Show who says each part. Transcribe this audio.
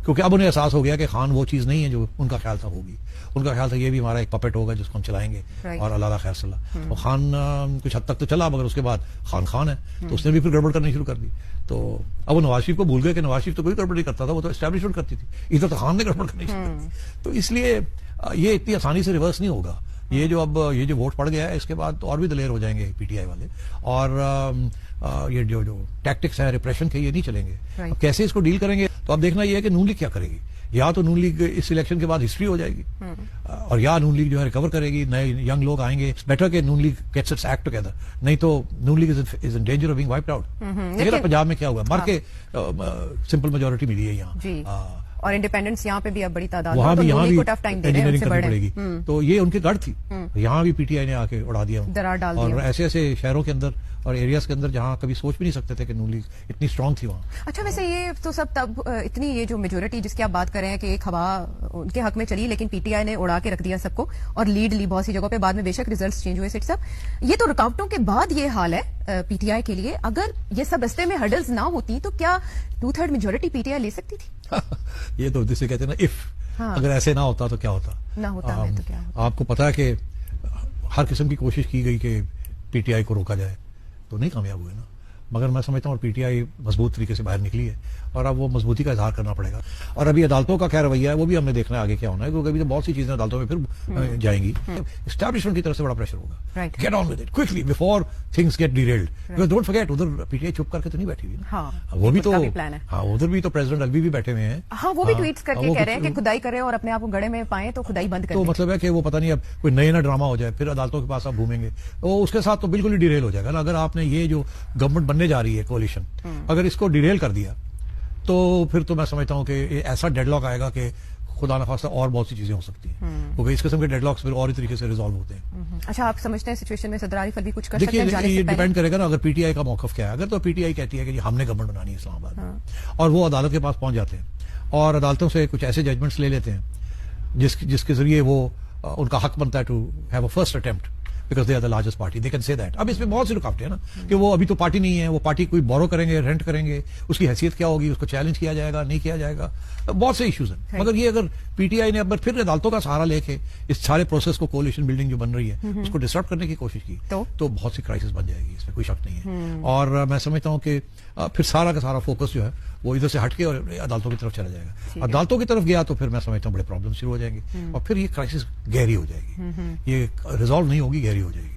Speaker 1: क्योंकि अब उन्हें एहसास हो गया कि खान वो चीज़ नहीं है जो उनका ख्याल था होगी। उनका ख्याल था ये भी हमारा एक पपेट होगा जिसको हम चलाएंगे और अल्लाह खैर सल्ला। और खान कुछ हद तक तो चला, मगर उसके बाद खान है तो उसने भी फिर गड़बड़ करनी शुरू कर दी। तो अब वो नवाज शरीफ को भूल गए कि नवाज शरीफ तो कोई गड़बड़ नहीं करता था, वो तो एस्टैब्लिशमेंट करती थी। इधर तो खान ने गड़बड़ करनी शुरू कर दी। तो इसलिए ये इतनी आसानी से रिवर्स नहीं होगा। ये जो वोट पड़ गया है इसके बाद तो और भी दलेर हो जाएंगे पीटीआई वाले। और ये जो टैक्टिक्स है रिप्रेशन के, ये नहीं चलेंगे। अब कैसे इसको डील करेंगे तो अब देखना ये है कि नून लीग क्या करेगी। या तो नून लीग इस इलेक्शन के बाद हिस्ट्री हो जाएगी, और या नून लीग जो है रिकवर करेगी, नए यंग लोग आएंगे। इट्स बेटर कि Noon League gets its act together, नहीं तो Noon League is in danger of being wiped out. देखिए पंजाब में क्या हुआ, मर के सिंपल मेजोरिटी मिली है यहाँ,
Speaker 2: और इंडिपेंडेंट्स यहाँ पे भी अब बड़ी तादाद
Speaker 1: वहां भी यहाँ भी
Speaker 2: टफ टाइम
Speaker 1: इंजीनियरिंग करनी पड़ेगी। तो ये उनके गढ़ थी, यहाँ भी पीटीआई ने आके उड़ा दिया,
Speaker 2: दरार डाल दिया।
Speaker 1: और ऐसे ऐसे शहरों के अंदर और एरियाज के अंदर जहाँ कभी सोच भी नहीं सकते थे कि नून लीग इतनी स्ट्रांग थी वहाँ।
Speaker 2: अच्छा, वैसे ये तो सब तब इतनी ये जो मेजोरिटी जिसकी आप बात कर रहे हैं कि एक हवा उनके हक में चली, लेकिन पीटीआई ने उड़ा के रख दिया सबको और लीड ली बहुत सी जगहों पे। बाद में बेशक रिजल्ट्स चेंज हुए सिट सब, ये तो रुकावटों के बाद ये हाल है पीटीआई के लिए। अगर ये सब रस्ते में हर्डल्स ना होती तो क्या 2/3 मेजोरिटी पीटीआई ले सकती थी?
Speaker 1: ये तो जिसे कहते हैं ना इफ, अगर ऐसे ना होता तो क्या होता,
Speaker 2: ना होता है तो क्या होता?
Speaker 1: आपको पता है कि हर किस्म की कोशिश की गई कि पीटीआई को रोका जाए, तो नहीं कामयाब हुए ना। मगर मैं समझता हूँ पीटीआई मजबूत तरीके से बाहर निकली है और अब वो मजबूती का इजहार करना पड़ेगा। और अभी अदालतों का क्या रवैया है वो भी हमने देखना है आगे क्या होना है, क्योंकि अभी तो बहुत सी चीजें अदालतों में फिर जाएंगी। एस्टैब्लिशमेंट की तरफ से बड़ा प्रेशर होगा, get on with it quickly before things get derailed. Because don't forget उधर पीटीआई चुप करके तो नहीं बैठी हुई ना, वो भी तो उधर भी तो प्रेसिडेंट अलवी भी बैठे हुए हैं।
Speaker 2: हाँ, वो भी ट्वीट्स करके कह रहे हैं कि खुदाई करें और अपने आप को गड़े में पाए तो खुदाई बंद करें।
Speaker 1: तो मतलब है कि वो पता नहीं अब कोई नया ड्रामा हो जाए, फिर अदालतों के पास आप घूमेंगे तो उसके साथ तो बिल्कुल ही डिरेल हो जाएगा ना। अगर आपने ये जो गवर्नमेंट बनने जा रही है कोalition, अगर इसको डिरेल कर दिया तो फिर तो मैं समझता हूं कि ऐसा डेडलॉक आएगा कि खुदा न खास्ता और बहुत सी चीजें हो सकती हैं, क्योंकि इस किस्म के डेडलॉक्स फिर और ही तरीके से रिजॉल्व होते हैं।
Speaker 2: अच्छा, आप समझते हैं सिचुएशन में सदर आरिफ अलवी कुछ कर सकते हैं?
Speaker 1: देखिए ये डिपेंड करेगा ना, अगर पीटीआई का मौकफ क्या है। अगर तो पीटीआई कहती है कि हमने गवर्नमेंट बनानी है इस्लामाबाद में, और वो अदालत के पास पहुंच जाते हैं और अदालतों से कुछ ऐसे जजमेंट्स ले लेते हैं जिसके जरिए वो उनका हक बनता है to have a first attempt because they are the largest party, they can say that. अब इसमें बहुत सी रुकावटें हैं ना कि वो अभी तो पार्टी नहीं है, वो पार्टी कोई बोरो करेंगे, रेंट करेंगे, उसकी हैसियत क्या होगी, उसको चैलेंज किया जाएगा नहीं किया जाएगा, बहुत से इश्यूज हैं। मगर ये अगर पीटीआई ने अब फिर अदालतों का सहारा लेके इस सारे प्रोसेस को कोalition बिल्डिंग जो बन रही है उसको डिस्टर्ब करने की कोशिश की तो बहुत सी क्राइसिस बन जाएगी, इसमें कोई शक नहीं है। और मैं समझता हूँ कि फिर सारा का सारा फोकस जो है वो इधर से हटके और अदालतों की तरफ चला जाएगा। अदालतों की तरफ गया तो फिर मैं समझता हूँ बड़े प्रॉब्लम शुरू हो जाएंगे और फिर ये क्राइसिस गहरी हो जाएगी, ये रिजॉल्व नहीं होगी, गहरी हो जाएगी।